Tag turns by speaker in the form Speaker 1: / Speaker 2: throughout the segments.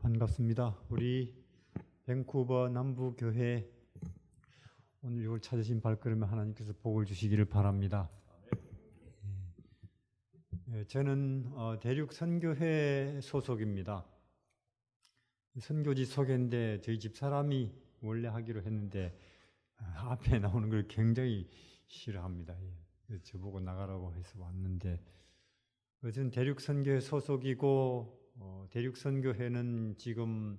Speaker 1: 반갑습니다. 우리 밴쿠버 남부교회 오늘 이걸 찾으신 발걸음에 하나님께서 복을 주시기를 바랍니다. 저는 대륙선교회 소속입니다. 선교지 소개인데 저희 집사람이 원래 하기로 했는데 앞에 나오는 걸 굉장히 싫어합니다. 저보고 나가라고 해서 왔는데 저는 대륙선교회 소속이고 대륙선교회는 지금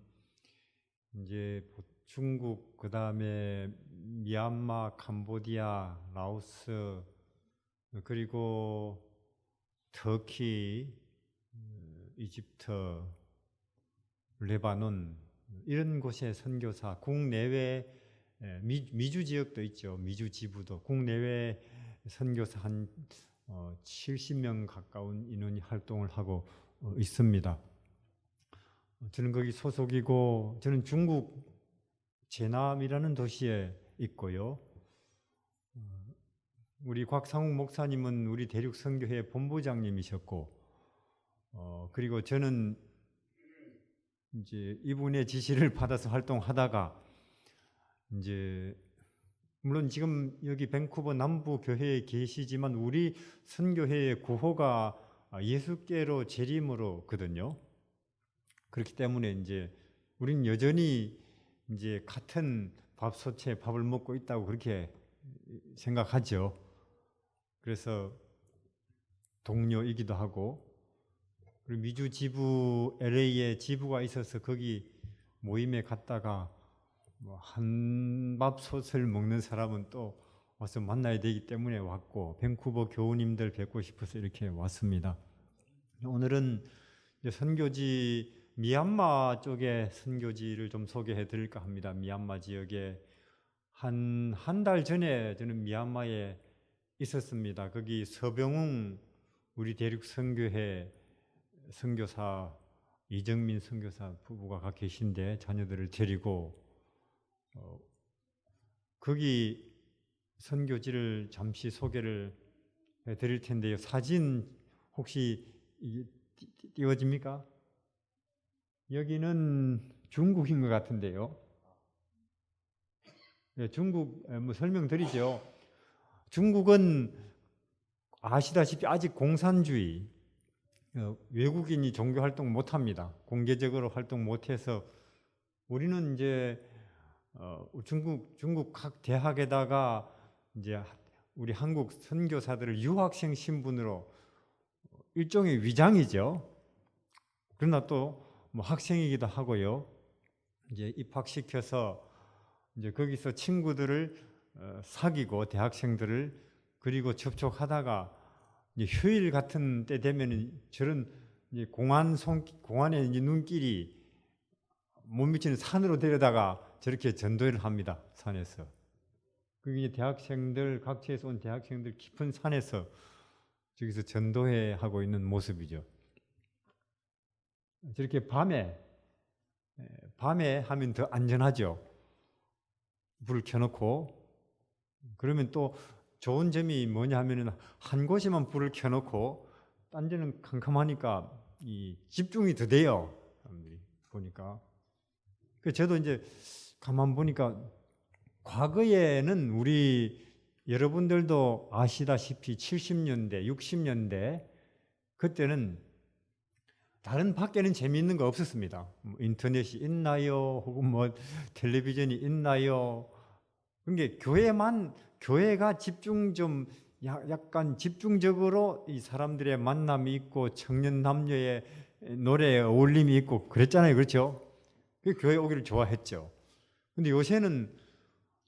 Speaker 1: 이제 중국, 그 다음에 미얀마, 캄보디아, 라오스, 그리고 터키, 이집트, 레바논 이런 곳에 선교사, 국내외 미주 지역도 있죠. 미주 지부도 국내외 선교사 한 70명 가까운 인원이 활동을 하고 있습니다. 저는 거기 소속이고 저는 중국 제남이라는 도시에 있고요. 우리 곽상욱 목사님은 우리 대륙선교회 본부장님이셨고 그리고 저는 이제 이분의 지시를 받아서 활동하다가 이제 물론 지금 여기 밴쿠버 남부 교회에 계시지만 우리 선교회의 구호가 예수께로 재림으로거든요. 그렇기 때문에 이제 우리는 여전히 이제 같은 밥솥에 밥을 먹고 있다고 그렇게 생각하죠. 그래서 동료이기도 하고, 그리고 미주 지부 LA에 지부가 있어서 거기 모임에 갔다가 뭐 한밥솥을 먹는 사람은 또 와서 만나야 되기 때문에 왔고, 밴쿠버 교우님들 뵙고 싶어서 이렇게 왔습니다. 오늘은 선교지 미얀마 쪽의 선교지를 좀 소개해 드릴까 합니다. 미얀마 지역에 한 달 전에 저는 미얀마에 있었습니다. 거기 서병웅 우리 대륙 선교회 선교사 이정민 선교사 부부가 가 계신데 자녀들을 데리고 거기 선교지를 잠시 소개를 해 드릴 텐데요. 사진 혹시 띄워집니까? 여기는 중국인 것 같은데요. 네, 중국 설명드리죠. 중국은 아시다시피 아직 공산주의, 외국인이 종교 활동 못합니다. 공개적으로 활동 못해서 우리는 이제 중국 각 대학에다가 이제 우리 한국 선교사들을 유학생 신분으로 일종의 위장이죠. 그러나 또 뭐 학생이기도 하고요. 이제 입학시켜서 이제 거기서 친구들을 사귀고 대학생들을 그리고 접촉하다가 이제 휴일 같은 때 되면 저런 이제 공안에 이제 눈길이 못 미치는 산으로 데려다가 저렇게 전도를 합니다. 산에서. 그게 대학생들 각지에서 온 대학생들 깊은 산에서 저기서 전도회 하고 있는 모습이죠. 저렇게 밤에 하면 더 안전하죠. 불을 켜놓고. 그러면 또 좋은 점이 뭐냐 하면은 한 곳에만 불을 켜놓고 딴 데는 캄캄하니까 이 집중이 더 돼요. 사람들이 보니까. 저도 이제 가만 보니까 과거에는 우리 여러분들도 아시다시피 70년대, 60년대 그때는 다른 밖에는 재미있는 거 없었습니다. 인터넷이 있나요? 혹은 뭐 텔레비전이 있나요? 그게 교회가 약간 집중적으로 이 사람들의 만남이 있고 청년 남녀의 노래에 어울림이 있고 그랬잖아요. 그렇죠? 그 교회 오기를 좋아했죠. 근데 요새는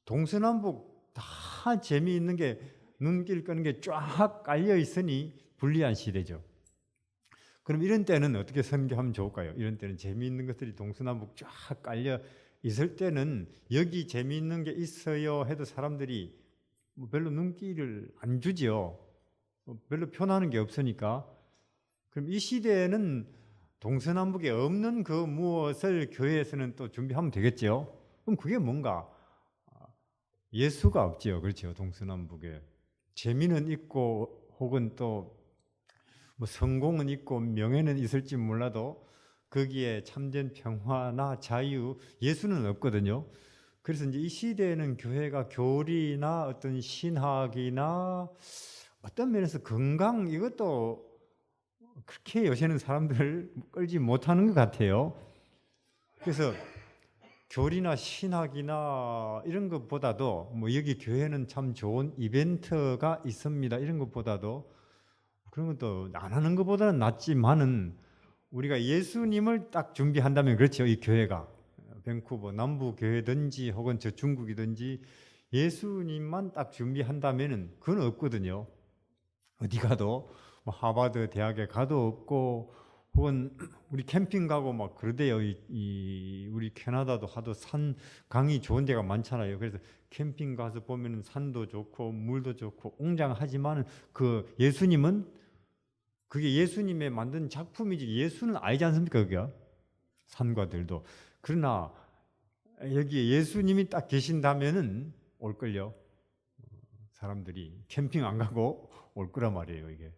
Speaker 1: 동서남북 다 재미있는 게 눈길 끄는 게 쫙 깔려 있으니 불리한 시대죠. 그럼 이런 때는 어떻게 선교하면 좋을까요? 이런 때는 재미있는 것들이 동서남북 쫙 깔려 있을 때는 여기 재미있는 게 있어요 해도 사람들이 별로 눈길을 안 주죠. 별로 표현하는 게 없으니까. 그럼 이 시대에는 동서남북에 없는 그 무엇을 교회에서는 또 준비하면 되겠죠. 그럼 그게 뭔가? 예수가 없지요. 그렇죠. 동서남북에. 재미는 있고 혹은 또 뭐 성공은 있고 명예는 있을지 몰라도 거기에 참된 평화나 자유, 예수는 없거든요. 그래서 이제 이 시대에는 교회가 교리나 어떤 신학이나 어떤 면에서 건강 이것도 그렇게 요새는 사람들을 끌지 못하는 것 같아요. 그래서 교리나 신학이나 이런 것보다도 뭐 여기 교회는 참 좋은 이벤트가 있습니다. 이런 것보다도 그런 것도 안 하는 것보다는 낫지만은 우리가 예수님을 딱 준비한다면 그렇죠. 이 교회가 밴쿠버 남부 교회든지 혹은 저 중국이든지 예수님만 딱 준비한다면은 그건 없거든요. 어디 가도 뭐 하버드 대학에 가도 없고 혹은 우리 캠핑 가고 막 그러대요. 우리 캐나다도 하도 산 강이 좋은 데가 많잖아요. 그래서 캠핑 가서 보면은 산도 좋고 물도 좋고 웅장하지만 그 예수님은 그게 예수님의 만든 작품이지 예수는 아니지 않습니까? 그게 산과 들도. 그러나 여기에 예수님이 딱 계신다면은 올걸요. 사람들이 캠핑 안 가고 올 거란 말이에요. 이게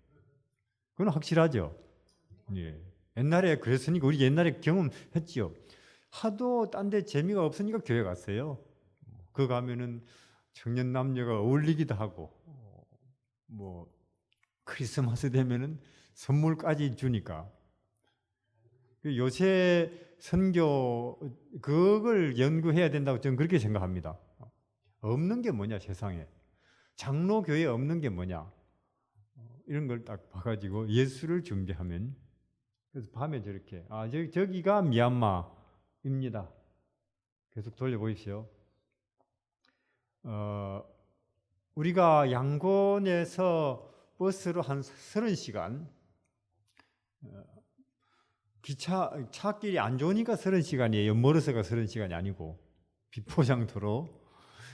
Speaker 1: 그건 확실하죠. 예. 옛날에 그랬으니까 우리 옛날에 경험했지요. 하도 딴 데 재미가 없으니까 교회 갔어요. 그 가면은 청년 남녀가 어울리기도 하고 뭐 크리스마스 되면은 선물까지 주니까 요새 선교 그걸 연구해야 된다고 저는 그렇게 생각합니다. 없는 게 뭐냐 세상에 장로 교회 없는 게 뭐냐 이런 걸 딱 봐가지고 예수를 준비하면 그래서 밤에 저렇게 저기가 미얀마입니다. 계속 돌려보십시오. 우리가 양곤에서 버스로 한 30시간 차길이 안 좋으니까 30시간이에요. 멀어서가 30시간이 아니고 비포장도로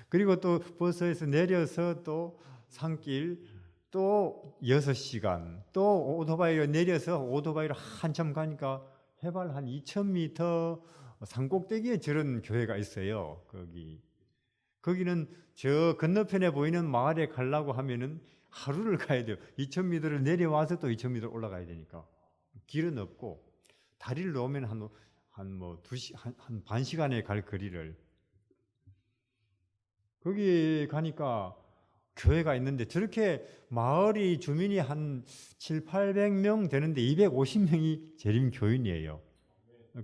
Speaker 1: 그리고 또 버스에서 내려서 또 산길 또 6시간 또 오토바이로 내려서 오토바이로 한참 가니까 해발 한 2,000m 산꼭대기에 저런 교회가 있어요. 거기는 저 건너편에 보이는 마을에 가려고 하면은 하루를 가야 돼요. 2,000m를 내려와서 또 2,000m 올라가야 되니까 길은 없고 다리를 놓으면 한 반 시간에 갈 거리를 거기 가니까 교회가 있는데 저렇게 마을이 주민이 한 7, 800명 되는데 250명이 재림 교인이에요.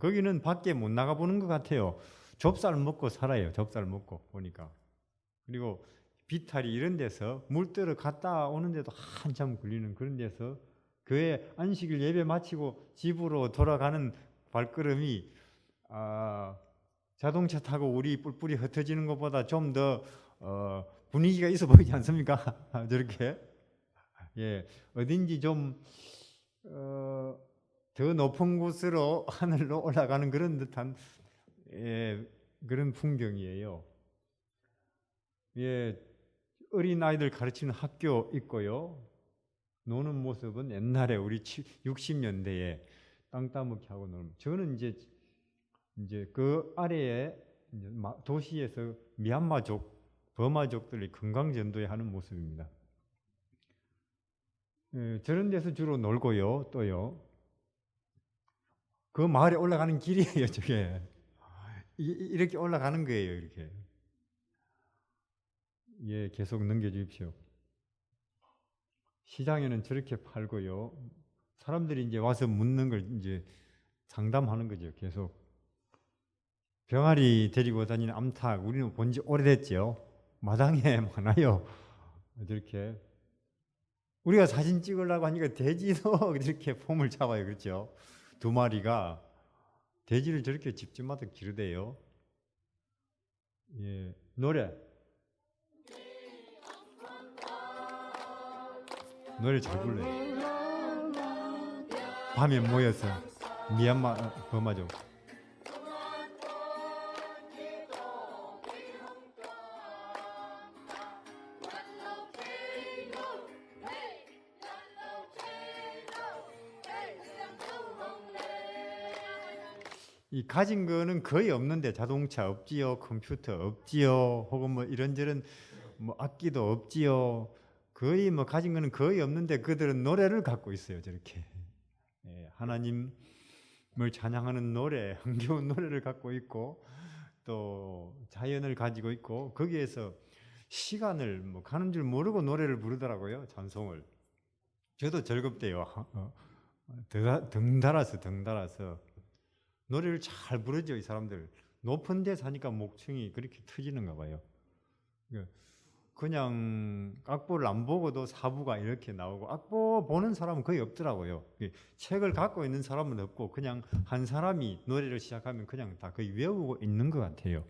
Speaker 1: 거기는 밖에 못 나가 보는 것 같아요. 좁쌀 먹고 살아요. 좁쌀 먹고 보니까. 그리고 비탈이 이런 데서 물 뜨러 갔다 오는데도 한참 걸리는 그런 데서 교회 안식일 예배 마치고 집으로 돌아가는 발걸음이 자동차 타고 우리 뿔뿔이 흩어지는 것보다 좀 더 분위기가 있어 보이지 않습니까? 저렇게 예 어딘지 좀 더 높은 곳으로 하늘로 올라가는 그런 듯한 그런 풍경이에요. 예, 어린 아이들 가르치는 학교 있고요. 노는 모습은 옛날에 우리 60년대에 땅 따먹기 하고 노는. 저는 이제 그 아래에 이제 도시에서 미얀마족, 버마족들이 건강전도회 하는 모습입니다. 예, 저런 데서 주로 놀고요, 또요. 그 마을에 올라가는 길이에요, 저게. 이렇게 올라가는 거예요, 이렇게. 예, 계속 넘겨주십시오. 시장에는 저렇게 팔고요. 사람들이 이제 와서 묻는 걸 이제 상담하는 거죠, 계속. 병아리 데리고 다니는 암탉, 우리는 본 지 오래됐죠. 마당에 많아요. 이렇게. 우리가 사진 찍으려고 하니까 돼지도 이렇게 폼을 잡아요. 그렇죠? 2마리가 돼지를 저렇게 집집마다 기르대요. 예, 노래 잘 불러요. 밤에 모여서 미얀마 버마족. 이 가진 거는 거의 없는데 자동차 없지요, 컴퓨터 없지요, 혹은 뭐 이런저런 뭐 악기도 없지요. 거의 뭐 가진 거는 거의 없는데 그들은 노래를 갖고 있어요, 저렇게. 예, 하나님을 찬양하는 노래, 흥겨운 노래를 갖고 있고 또 자연을 가지고 있고 거기에서 시간을 가는 줄 모르고 노래를 부르더라고요. 찬송을. 저도 즐겁대요. 덩달아서 노래를 잘 부르죠. 이 사람들. 높은 데 사니까 목청이 그렇게 터지는가 봐요. 그냥 악보를 안 보고도 사부가 이렇게 나오고, 악보 보는 사람은 거의 없더라고요. 책을 갖고 있는 사람은 없고 그냥 한 사람이 노래를 시작하면 그냥 다 거의 외우고 있는 것 같아요.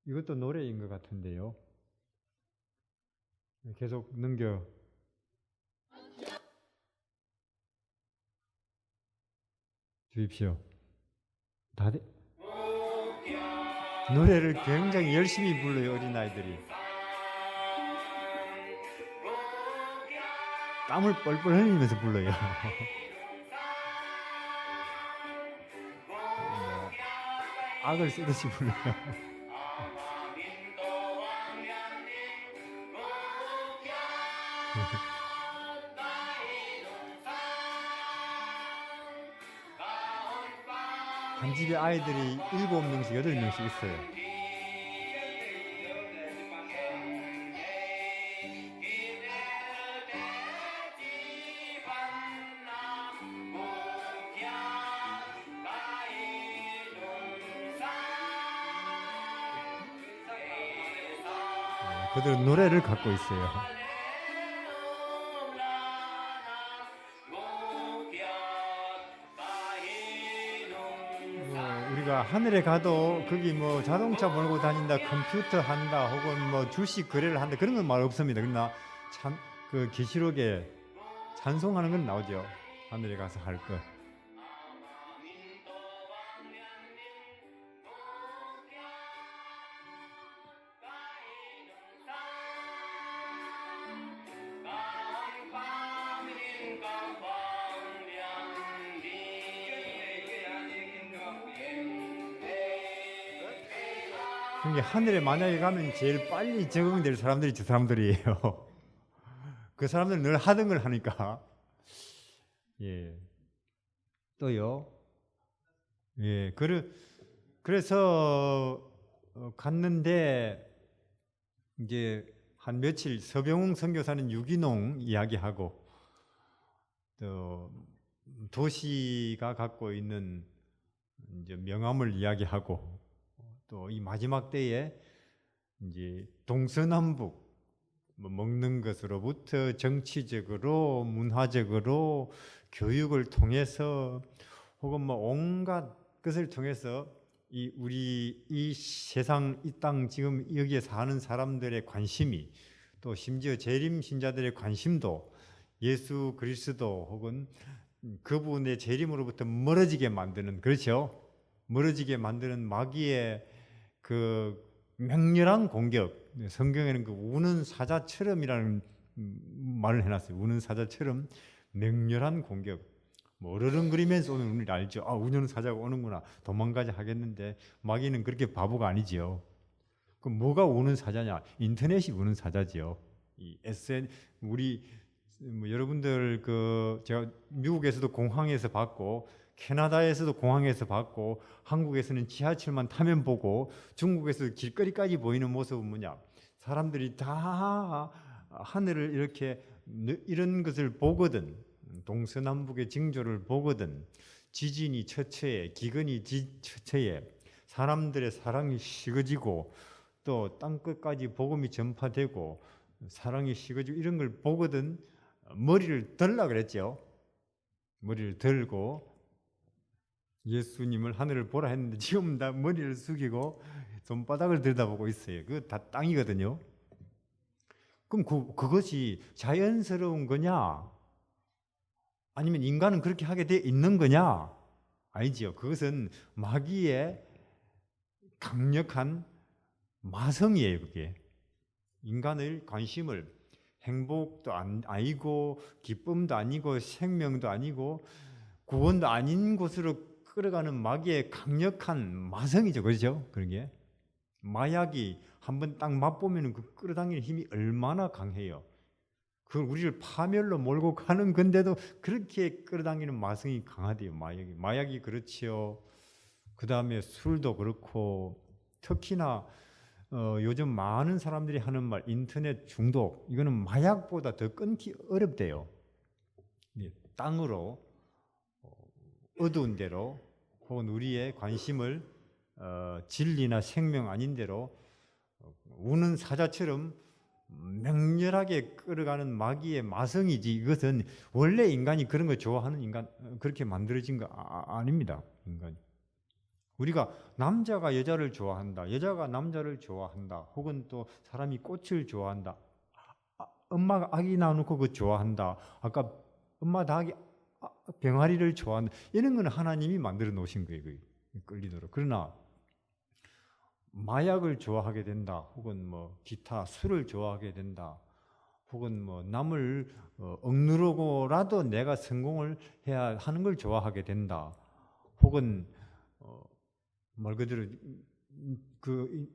Speaker 1: 이것도 노래인 것 같은데요. 계속 넘겨 주십시오. 다들 노래를 굉장히 열심히 불러요. 어린아이들이 땀을 뻘뻘 흘리면서 불러요. 악을 쓰듯이 불러요. 한 집에 아이들이 7명씩 8명씩 있어요. 그들은 노래를 갖고 있어요. 우리가 하늘에 가도 거기 자동차 몰고 다닌다, 컴퓨터 한다, 혹은 주식 거래를 한다, 그런 건 말 없습니다. 그러나 그 계시록에 찬송하는 건 나오죠. 하늘에 가서 할 거. 그러니까 하늘에 만약에 가면 제일 빨리 적응될 사람들이 저 사람들이에요. 그 사람들은 늘 하던 걸 하니까. 예. 또요. 예. 그래서 갔는데 이제 한 며칠 서병웅 선교사는 유기농 이야기하고, 또 도시가 갖고 있는 이제 명암을 이야기하고, 또 이 마지막 때에 이제 동서남북 먹는 것으로부터 정치적으로, 문화적으로, 교육을 통해서, 혹은 온갖 것을 통해서 우리 이 세상, 이 땅 지금 여기에 사는 사람들의 관심이, 또 심지어 재림 신자들의 관심도 예수 그리스도 혹은 그분의 재림으로부터 멀어지게 만드는, 그렇죠? 멀어지게 만드는 마귀의 그 맹렬한 공격, 성경에는 그 우는 사자처럼이라는 말을 해놨어요. 우는 사자처럼 맹렬한 공격. 어르렁거리면서 오는 우리를 알죠. 우는 사자가 오는구나, 도망가자 하겠는데, 마귀는 그렇게 바보가 아니지요. 그럼 뭐가 우는 사자냐? 인터넷이 우는 사자지요. 이 SN, 우리 여러분들 제가 미국에서도 공항에서 봤고, 캐나다에서도 공항에서 봤고, 한국에서는 지하철만 타면 보고, 중국에서 길거리까지 보이는 모습은 뭐냐? 사람들이 다 하늘을 이렇게 이런 것을 보거든. 동서남북의 징조를 보거든. 지진이 처처에, 기근이 처처에, 사람들의 사랑이 식어지고, 또 땅끝까지 복음이 전파되고 사랑이 식어지고, 이런 걸 보거든. 머리를 들라 그랬죠. 머리를 들고 예수님을 하늘을 보라 했는데 지금 다 머리를 숙이고 손바닥을 들여다보고 있어요. 그거 다 땅이거든요. 그럼 그것이 자연스러운 거냐? 아니면 인간은 그렇게 하게 돼 있는 거냐? 아니지요. 그것은 마귀의 강력한 마성이에요. 그게 인간의 관심을, 행복도 아니고 기쁨도 아니고 생명도 아니고 구원도 아닌 곳으로 끌어가는 마귀의 강력한 마성이죠. 그렇죠? 그러게 마약이 한번 딱 맛보면 그 끌어당기는 힘이 얼마나 강해요. 그걸 우리를 파멸로 몰고 가는 건데도 그렇게 끌어당기는 마성이 강하대요. 마약이 그렇지요. 그 다음에 술도 그렇고 특히나 요즘 많은 사람들이 하는 말 인터넷 중독 이거는 마약보다 더 끊기 어렵대요. 땅으로 어두운 데로 혹은 우리의 관심을 진리나 생명 아닌 데로 우는 사자처럼 맹렬하게 끌어가는 마귀의 마성이지 이것은 원래 인간이 그런 거 좋아하는 인간 그렇게 만들어진 거 아닙니다. 인간이. 우리가 남자가 여자를 좋아한다. 여자가 남자를 좋아한다. 혹은 또 사람이 꽃을 좋아한다. 엄마가 아기 낳아놓고 그거 좋아한다. 아까 엄마 닭이 병아리를 좋아한다. 이런 건 하나님이 만들어 놓으신 거예요. 끌리도록. 그러나 마약을 좋아하게 된다. 혹은 뭐 기타 술을 좋아하게 된다. 혹은 뭐 남을 억누르고라도 내가 성공을 해야 하는 걸 좋아하게 된다. 혹은 말 그대로 그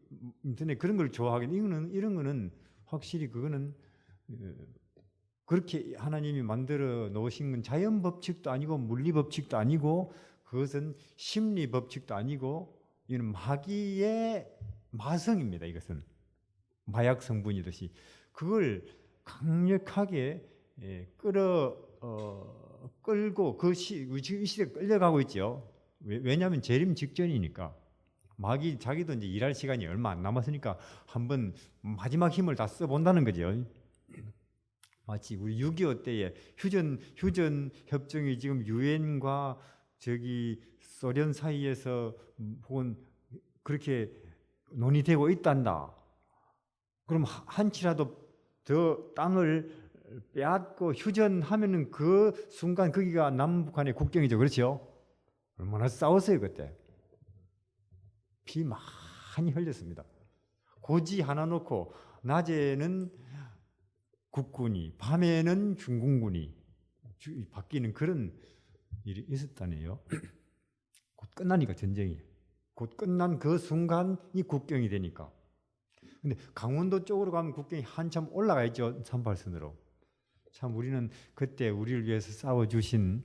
Speaker 1: 인터넷 그런 걸 좋아하게 이런 거는 확실히 그거는 그렇게 하나님이 만들어 놓으신 건 자연 법칙도 아니고 물리 법칙도 아니고 그것은 심리 법칙도 아니고 이는 마귀의 마성입니다. 이것은 마약 성분이듯이 그걸 강력하게 끌고 지금 이 시대에 끌려가고 있죠. 왜냐하면 재림 직전이니까 마귀 자기도 이제 일할 시간이 얼마 안 남았으니까 한번 마지막 힘을 다 써본다는 거죠. 마치 우리 6.25 때에 휴전 협정이 지금 유엔과 저기 소련 사이에서 혹은 그렇게 논의되고 있단다. 그럼 한치라도 더 땅을 빼앗고 휴전하면은 그 순간 거기가 남북한의 국경이죠. 그렇죠? 얼마나 싸웠어요 그때. 피 많이 흘렸습니다. 고지 하나 놓고 낮에는 국군이 밤에는 중공군이 바뀌는 그런 일이 있었다네요. 곧 끝나니까 전쟁이. 곧 끝난 그 순간이 국경이 되니까. 근데 강원도 쪽으로 가면 국경이 한참 올라가 있죠. 38선으로. 참 우리는 그때 우리를 위해서 싸워주신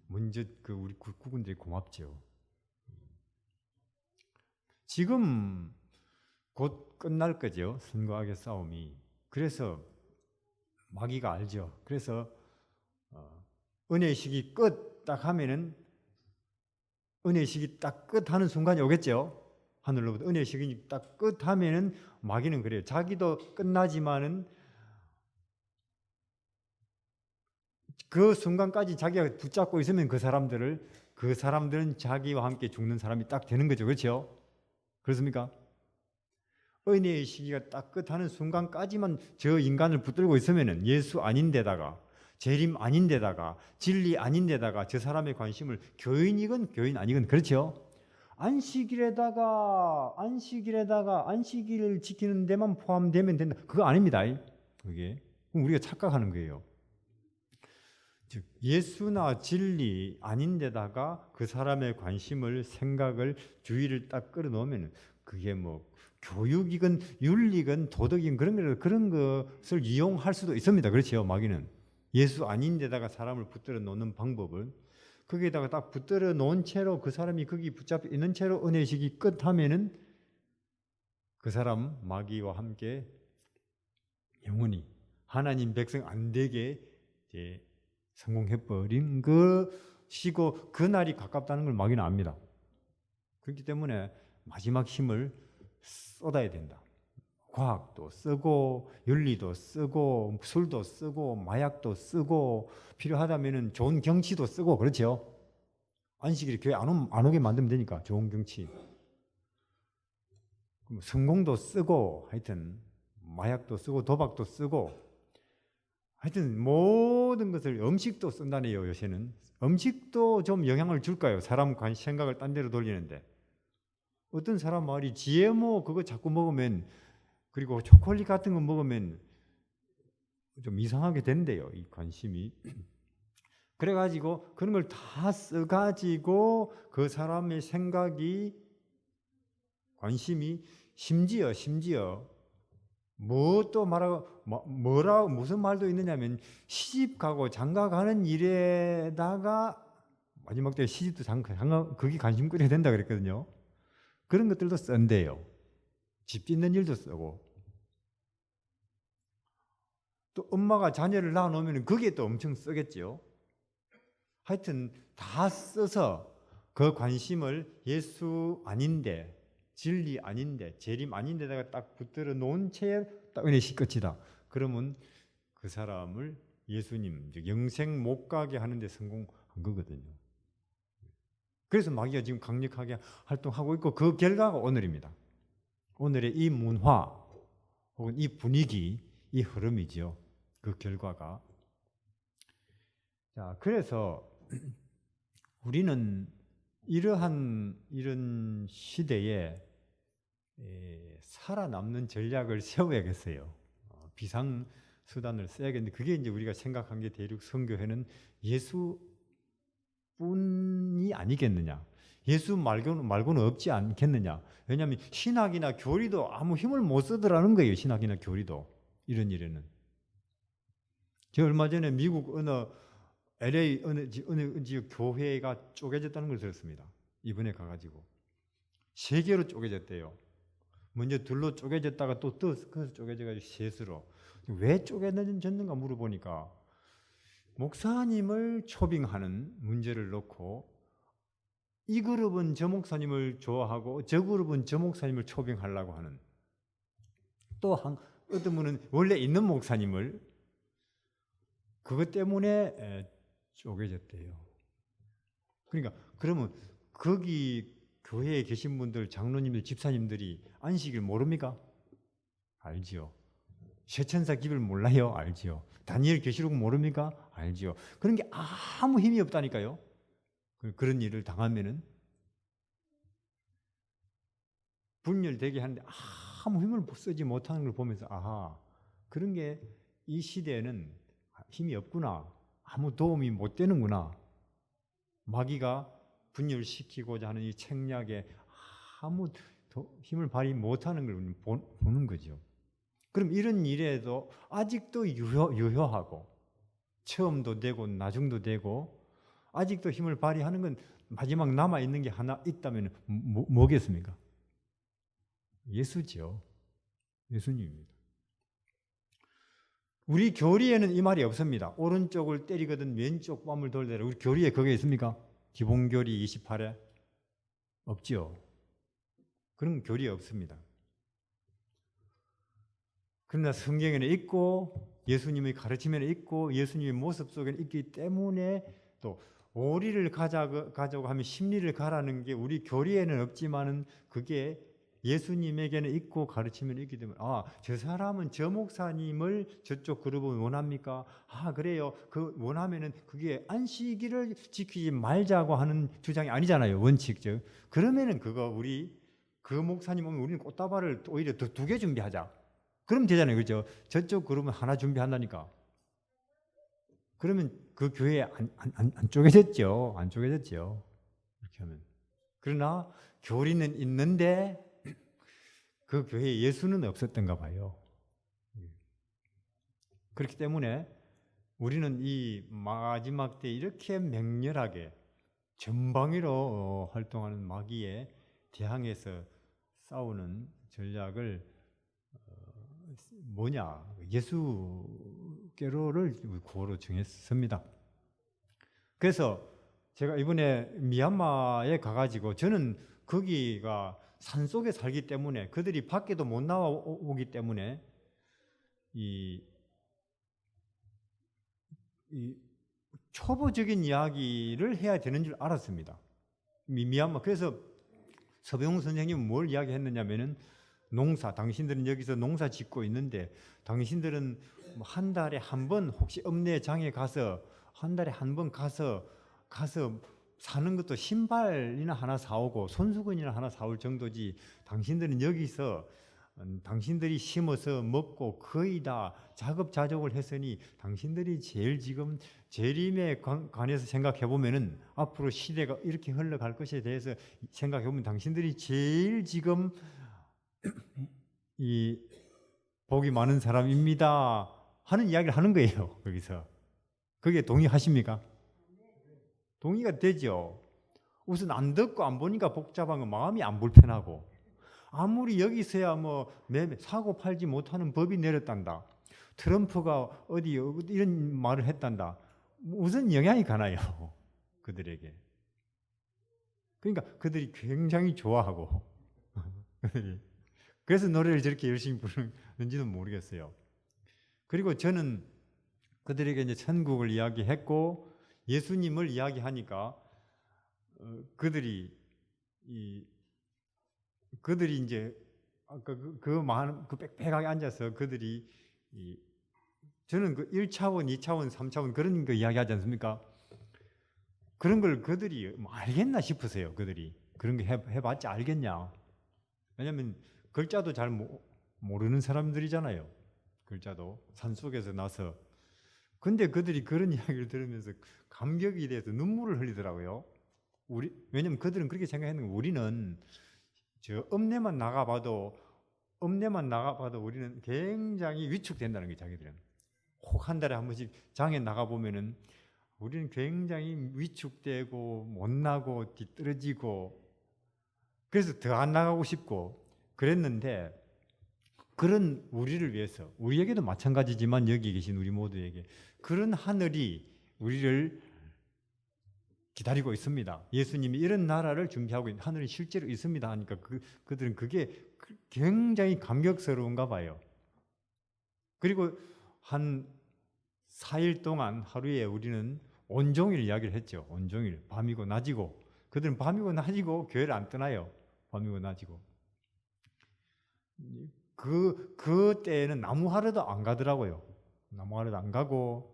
Speaker 1: 먼저 그 우리 국군들이 고맙죠. 지금 곧 끝날 거죠. 선과 악의 싸움이. 그래서 마귀가 알죠. 그래서 은혜의 시기 끝 딱 하면은 은혜의 시기 딱 끝하는 순간이 오겠죠. 하늘로부터 은혜의 시기 딱 끝하면은 마귀는 그래요. 자기도 끝나지만은 그 순간까지 자기가 붙잡고 있으면 그 사람들은 자기와 함께 죽는 사람이 딱 되는 거죠. 그렇죠? 그렇습니까? 은혜의 시기가 딱 끝하는 순간까지만 저 인간을 붙들고 있으면은 예수 아닌 데다가 재림 아닌 데다가 진리 아닌 데다가 저 사람의 관심을 교인이건 교인 아니건 그렇죠? 안식일에다가 안식일을 지키는 데만 포함되면 된다. 그거 아닙니다. 그게 우리가 착각하는 거예요. 즉 예수나 진리 아닌 데다가 그 사람의 관심을 생각을 주의를 딱 끌어놓으면 그게 뭐 교육이건 윤리건 도덕이건 그런 것을 이용할 수도 있습니다. 그렇죠? 마귀는 예수 아닌 데다가 사람을 붙들어 놓는 방법을 거기에다가 딱 붙들어 놓은 채로 그 사람이 거기 붙잡혀 있는 채로 은혜식이 끝하면은 그 사람 마귀와 함께 영원히 하나님 백성 안 되게 이제 성공해버린 것이고 그 날이 가깝다는 걸 마귀는 압니다. 그렇기 때문에 마지막 힘을 쏟아야 된다. 과학도 쓰고 윤리도 쓰고 술도 쓰고 마약도 쓰고 필요하다면 좋은 경치도 쓰고 그렇죠. 안식일에 교회 안 오게 만들면 되니까 좋은 경치. 성공도 쓰고 하여튼 마약도 쓰고 도박도 쓰고 하여튼 모든 것을 음식도 쓴다네요. 요새는 음식도 좀 영향을 줄까요? 사람 생각을 딴 데로 돌리는데 어떤 사람 말이 GMO 그거 자꾸 먹으면 그리고 초콜릿 같은 거 먹으면 좀 이상하게 된대요. 이 관심이. 그래가지고 그런 걸 다 써가지고 그 사람의 생각이 관심이 심지어 뭐 또 말하고 뭐라고 무슨 말도 있느냐면 시집 가고 장가 가는 일에다가 마지막 때 시집도 장가 그게 관심거리가 된다 그랬거든요. 그런 것들도 쓴대요. 집 짓는 일도 쓰고 또 엄마가 자녀를 낳아놓으면 거기에 또 엄청 쓰겠죠. 하여튼 다 써서 그 관심을 예수 아닌데 진리 아닌데 재림 아닌데다가 딱 붙들어 놓은 채 딱 은혜시 끝이다. 그러면 그 사람을 예수님 즉 영생 못 가게 하는데 성공한 거거든요. 그래서 마귀가 지금 강력하게 활동하고 있고 그 결과가 오늘입니다. 오늘의 이 문화 혹은 이 분위기, 이 흐름이죠. 그 결과가. 자, 그래서 우리는 이런 시대에 살아남는 전략을 세워야겠어요. 비상 수단을 써야겠는데 그게 이제 우리가 생각한 게 대륙 선교회는 예수뿐이 아니겠느냐. 예수 말고는 없지 않겠느냐. 왜냐하면 신학이나 교리도 아무 힘을 못 쓰더라는 거예요. 신학이나 교리도 이런 일에는. 제가 얼마 전에 미국 어느 LA 어느 지역 교회가 쪼개졌다는 걸 들었습니다. 이번에 가가지고 3개로 쪼개졌대요. 먼저 둘로 쪼개졌다가 또 그래서 쪼개져가지고 셋으로. 왜 쪼개졌는가 물어보니까 목사님을 초빙하는 문제를 놓고 이 그룹은 저 목사님을 좋아하고 저 그룹은 저 목사님을 초빙하려고 하는, 또 어떤 분은 원래 있는 목사님을 그것 때문에 쪼개졌대요. 그러니까 그러면 거기 교회에 계신 분들, 장로님들, 집사님들이 안식일 모릅니까? 알지요. 쇠천사 기별 몰라요? 알지요. 다니엘 계시록 모릅니까? 알지요. 그런 게 아무 힘이 없다니까요. 그런 일을 당하면은 분열되게 하는데 아무 힘을 쓰지 못하는 걸 보면서 아하, 그런 게 이 시대에는 힘이 없구나. 아무 도움이 못 되는구나. 마귀가 분열시키고자 하는 이 책략에 아무 힘을 발휘 못하는 걸 보는 거죠. 그럼 이런 일에도 아직도 유효하고 처음도 되고 나중도 되고 아직도 힘을 발휘하는 건 마지막 남아있는 게 하나 있다면 뭐겠습니까? 예수죠. 예수님입니다. 우리 교리에는 이 말이 없습니다. 오른쪽을 때리거든 왼쪽 뺨을 돌려라. 우리 교리에 그게 있습니까? 기본교리 28에 없죠. 그런 교리에 없습니다. 그러나 성경에는 있고 예수님의 가르침에는 있고 예수님의 모습 속에는 있기 때문에 또 오리를 가자고 하면 십리를 가라는 게 우리 교리에는 없지만은 그게 예수님에게는 있고 가르침에는 있기 때문에 저 사람은 저 목사님을 저쪽 그룹은 원합니까? 그래요. 그 원하면은 그게 안식일을 지키지 말자고 하는 주장이 아니잖아요. 원칙적. 그러면은 우리 그 목사님 오면 우리는 꽃다발을 오히려 더 2개 준비하자. 그럼 되잖아요. 그렇죠? 저쪽 그룹은 하나 준비한다니까. 그러면 그 교회에 안 쪼개졌죠. 안 쪼개졌죠. 이렇게 하면. 그러나 교리는 있는데 그 교회에 예수는 없었던가 봐요. 그렇기 때문에 우리는 이 마지막 때 이렇게 맹렬하게 전방위로 활동하는 마귀에 대항해서 싸우는 전략을 뭐냐? 예수께로를 구호로 정했습니다. 그래서 제가 이번에 미얀마에 가가지고 저는 거기가 산속에 살기 때문에 그들이 밖에도 못 나오기 때문에 이 초보적인 이야기를 해야 되는 줄 알았습니다. 미얀마. 그래서 서병훈 선생님은 뭘 이야기했느냐면은 당신들은 여기서 농사 짓고 있는데 당신들은 한 달에 한 번 혹시 읍내장에 가서 한 달에 한 번 가서 사는 것도 신발이나 하나 사오고 손수건이나 하나 사올 정도지 당신들은 여기서 당신들이 심어서 먹고 거의 다 자급자족을 했으니 당신들이 제일 지금 재림에 관해서 생각해 보면은 앞으로 시대가 이렇게 흘러갈 것에 대해서 생각해 보면 당신들이 제일 지금 이 복이 많은 사람입니다 하는 이야기를 하는 거예요. 거기서. 그게 동의하십니까? 동의가 되죠. 우선 안 듣고 안 보니까 복잡한 거 마음이 안 불편하고, 아무리 여기서야 뭐 사고 팔지 못하는 법이 내렸단다, 트럼프가 어디 이런 말을 했단다, 무슨 영향이 가나요? 그들에게. 그러니까 그들이 굉장히 좋아하고 그래서 노래를 저렇게 열심히 부르는지는 모르겠어요. 그리고 저는 그들에게 이제 천국을 이야기했고 예수님을 이야기하니까 그들이 이제 아까 그 빽빽하게 앉아서 그들이 저는 그 1차원, 2차원, 3차원 그런 거 이야기하지 않습니까? 그런 걸 그들이 뭐 알겠나 싶으세요. 그들이 그런 거 해봤자 알겠냐? 왜냐하면 글자도 잘 모르는 사람들이잖아요. 글자도 산속에서 나서. 근데 그들이 그런 이야기를 들으면서 감격이 돼서 눈물을 흘리더라고요. 왜냐면 그들은 그렇게 생각했는데, 우리는 저 읍내만 나가봐도 우리는 굉장히 위축된다는 게, 자기들은. 혹 한 달에 한 번씩 장에 나가보면은 우리는 굉장히 위축되고 못나고 뒤떨어지고, 그래서 더 안 나가고 싶고 그랬는데, 그런 우리를 위해서, 우리에게도 마찬가지지만 여기 계신 우리 모두에게 그런 하늘이 우리를 기다리고 있습니다. 예수님이 이런 나라를 준비하고 있는 하늘이 실제로 있습니다 하니까 그들은 그게 굉장히 감격스러운가 봐요. 그리고 한 4일 동안 하루에 우리는 온종일 이야기를 했죠. 온종일 밤이고 낮이고. 그들은 밤이고 낮이고 교회를 안 떠나요. 밤이고 낮이고. 그 때에는 나무하러도 안 가더라고요. 나무하러도 안 가고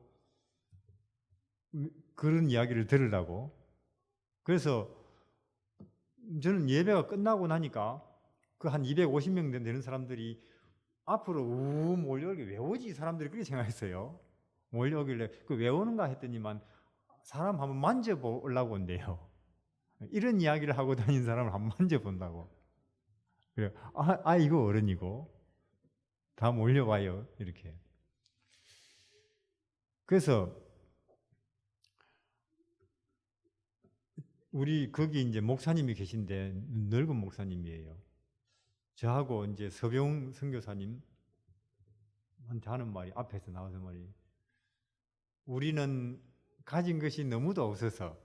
Speaker 1: 그런 이야기를 들으려고. 그래서 저는 예배가 끝나고 나니까 그 한 250명 되는 사람들이 앞으로 몰려오길, 왜 오지? 사람들이 그렇게 생각했어요. 몰려오길래 왜 오는가 했더니만 사람 한번 만져보려고 온대요. 이런 이야기를 하고 다니는 사람을 한번 만져본다고. 그래, 이거 어른이고 다 몰려와요, 이렇게. 그래서 우리 거기 이제 목사님이 계신데, 늙은 목사님이에요. 저하고 이제 서병 선교사님한테 하는 말이, 앞에서 나와서 말이, 우리는 가진 것이 너무도 없어서,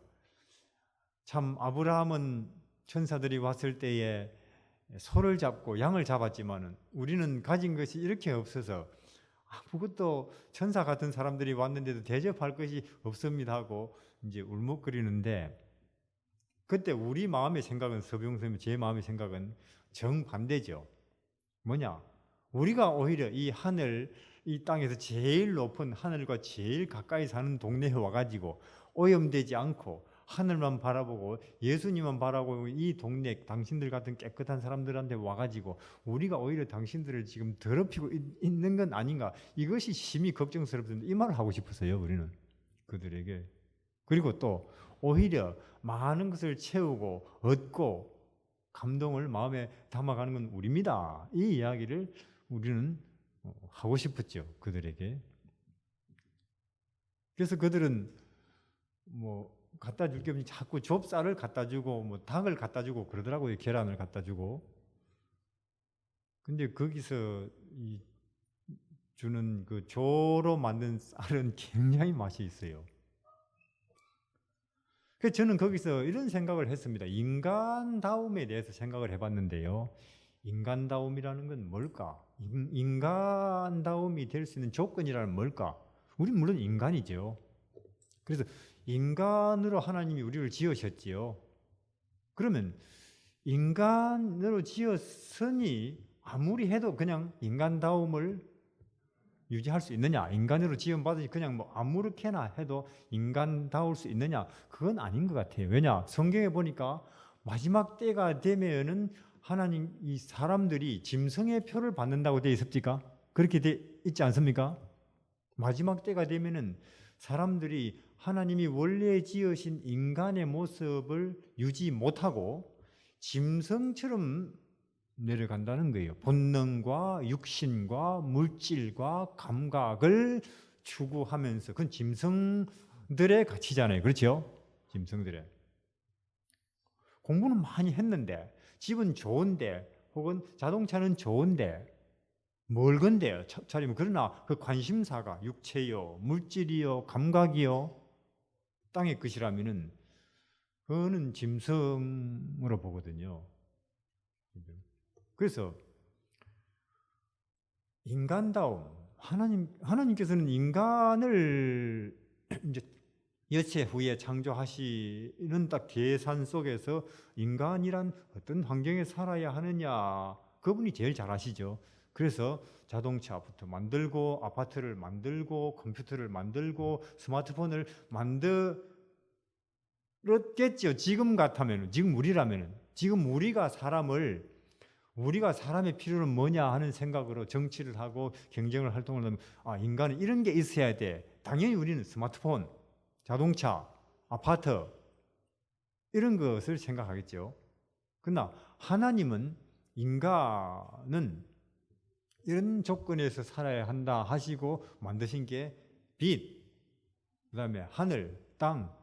Speaker 1: 참 아브라함은 천사들이 왔을 때에 소를 잡고 양을 잡았지만은 우리는 가진 것이 이렇게 없어서 아무것도, 천사 같은 사람들이 왔는데도 대접할 것이 없습니다 하고 이제 울먹거리는데, 그때 우리 마음의 생각은, 서병선생님 제 마음의 생각은 정반대죠. 뭐냐? 우리가 오히려 이 하늘, 이 땅에서 제일 높은 하늘과 제일 가까이 사는 동네에 와가지고 오염되지 않고 하늘만 바라보고 예수님만 바라보고 이 동네 당신들 같은 깨끗한 사람들한테 와가지고 우리가 오히려 당신들을 지금 더럽히고 있는 건 아닌가, 이것이 심히 걱정스럽던데, 이 말을 하고 싶었어요, 우리는 그들에게. 그리고 또 오히려 많은 것을 채우고 얻고 감동을 마음에 담아가는 건 우리입니다, 이 이야기를 우리는 하고 싶었죠, 그들에게. 그래서 그들은 뭐 갖다 줄 게 없니 자꾸 좁쌀을 갖다 주고 뭐 닭을 갖다 주고 그러더라고요. 계란을 갖다 주고. 근데 거기서 주는 그 조로 만든 쌀은 굉장히 맛이 있어요. 그래서 저는 거기서 이런 생각을 했습니다. 인간다움에 대해서 생각을 해봤는데요. 인간다움이라는 건 뭘까? 인간다움이 될 수 있는 조건이라는 뭘까? 우린 물론 인간이죠. 그래서 인간으로 하나님이 우리를 지으셨지요. 그러면 인간으로 지었으니 아무리 해도 그냥 인간다움을 유지할 수 있느냐? 인간으로 지음받으니 그냥 뭐 아무렇게나 해도 인간다울 수 있느냐? 그건 아닌 것 같아요. 왜냐? 성경에 보니까 마지막 때가 되면은 하나님, 이 사람들이 짐승의 표를 받는다고 되어 있습니까? 그렇게 돼 있지 않습니까? 마지막 때가 되면은 사람들이 하나님이 원래 지으신 인간의 모습을 유지 못하고 짐승처럼 내려간다는 거예요. 본능과 육신과 물질과 감각을 추구하면서, 그건 짐승들의 가치잖아요. 그렇죠? 짐승들의. 공부는 많이 했는데, 집은 좋은데, 혹은 자동차는 좋은데, 뭘 건데요? 차리면. 그러나 그 관심사가 육체요, 물질이요, 감각이요, 땅의 것이라면은 그거는 짐승으로 보거든요. 그래서 인간다움, 하나님께서는 인간을 이제 여체 후에 창조하시는 딱 계산 속에서 인간이란 어떤 환경에 살아야 하느냐, 그분이 제일 잘 아시죠. 그래서 자동차부터 만들고 아파트를 만들고 컴퓨터를 만들고 스마트폰을 만들었겠죠. 지금 같으면, 지금 우리라면, 지금 우리가 사람의 필요는 뭐냐 하는 생각으로 정치를 하고 경쟁을 활동을 하면, 인간은 이런 게 있어야 돼. 당연히 우리는 스마트폰, 자동차, 아파트 이런 것을 생각하겠죠. 그러나 하나님은 인간은 이런 조건에서 살아야 한다 하시고 만드신 게 빛, 그 다음에 하늘, 땅,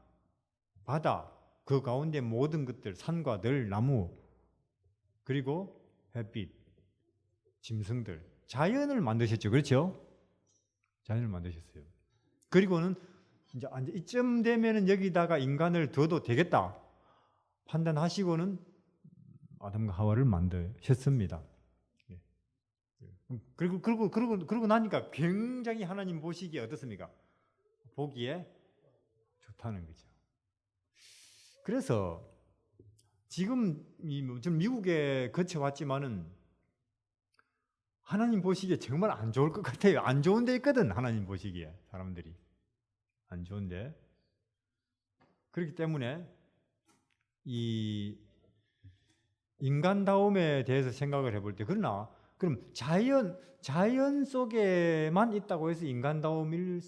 Speaker 1: 바다, 그 가운데 모든 것들, 산과 들, 나무, 그리고 햇빛, 짐승들, 자연을 만드셨죠. 그렇죠? 자연을 만드셨어요. 그리고는 이제 이쯤 되면은 여기다가 인간을 둬도 되겠다 판단하시고는 아담과 하와를 만드셨습니다. 그리고 나니까 굉장히 하나님 보시기에 어떻습니까? 보기에 좋다는 거죠. 그래서 지금 좀 미국에 거쳐왔지만은 하나님 보시기에 정말 안 좋을 것 같아요. 안 좋은 데 있거든. 하나님 보시기에 사람들이 안 좋은데. 그렇기 때문에 이 인간다움에 대해서 생각을 해볼 때, 그러나 그럼 자연 속에만 있다고 해서 인간다움이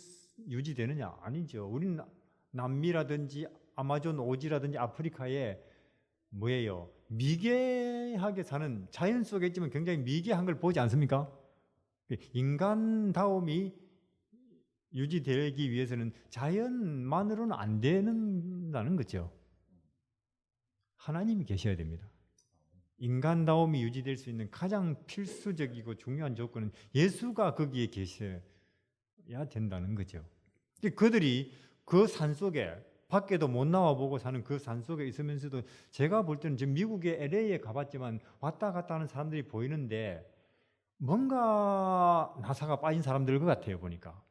Speaker 1: 유지되느냐? 아니죠. 우리는 남미라든지 아마존 오지라든지 아프리카에 뭐예요? 미개하게 사는, 자연 속에 있지만 굉장히 미개한 걸 보지 않습니까? 인간다움이 유지되기 위해서는 자연만으로는 안 된다는 거죠. 하나님이 계셔야 됩니다. 인간다움이 유지될 수 있는 가장 필수적이고 중요한 조건은 예수가 거기에 계셔야 된다는 거죠. 그들이 그 산속에, 밖에도 못 나와보고 사는 그 산속에 있으면서도, 제가 볼 때는 지금 미국의 LA에 가봤지만 왔다 갔다 하는 사람들이 보이는데 뭔가 나사가 빠진 사람들 것 같아요. 보니까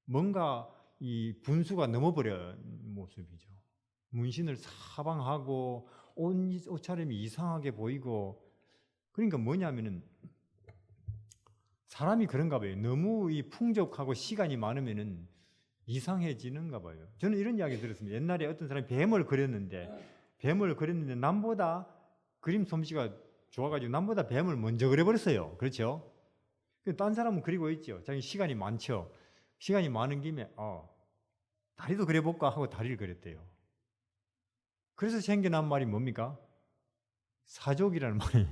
Speaker 1: 뭔가 이 분수가 넘어버린 모습이죠. 문신을 사방하고 옷차림이 이상하게 보이고. 그러니까 뭐냐면은 사람이 그런가 봐요. 너무 이 풍족하고 시간이 많으면은 이상해지는가 봐요. 저는 이런 이야기 들었습니다. 옛날에 어떤 사람이 뱀을 그렸는데 남보다 그림 솜씨가 좋아가지고 남보다 뱀을 먼저 그려버렸어요. 그렇죠? 딴 사람은 그리고 있죠. 자기 시간이 많죠. 시간이 많은 김에 다리도 그려볼까 하고 다리를 그렸대요. 그래서 생겨난 말이 뭡니까? 사족이라는 말이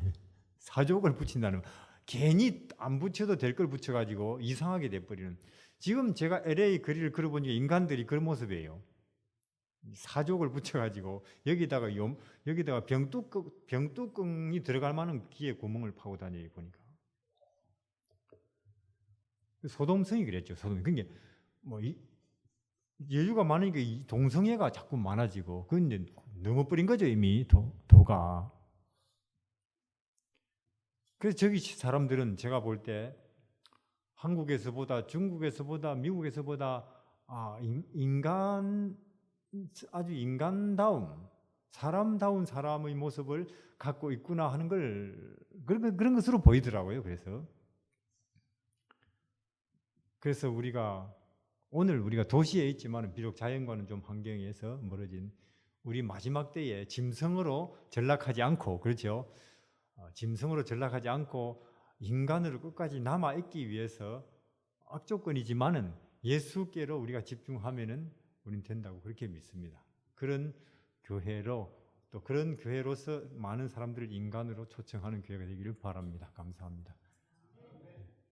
Speaker 1: 사족을 붙인다는 말. 괜히 안 붙여도 될 걸 붙여가지고 이상하게 돼버리는. 지금 제가 LA 거리를 걸어보니까 인간들이 그런 모습이에요. 사족을 붙여가지고 여기다가 병뚜껑이 들어갈 만한 귀에 구멍을 파고 다니고 보니까. 소돔성이 그랬죠. 소돔. 그게 여유가 많으니까 이 동성애가 자꾸 많아지고, 그건 이제 넘어버린 거죠, 이미 도가. 그래서 저기 사람들은 제가 볼 때 한국에서보다, 중국에서보다, 미국에서보다 아주 인간다움, 사람다운 사람의 모습을 갖고 있구나 하는 걸 그런 것으로 보이더라고요. 그래서 오늘 우리가 도시에 있지만 비록 자연과는 좀 환경에서 멀어진 우리 마지막 때에 짐승으로 전락하지 않고, 그렇죠? 짐승으로 전락하지 않고 인간으로 끝까지 남아있기 위해서 악조건이지만은 예수께로 우리가 집중하면은 우리는 된다고 그렇게 믿습니다. 그런 교회로 또 그런 교회로서 많은 사람들을 인간으로 초청하는 교회가 되기를 바랍니다. 감사합니다.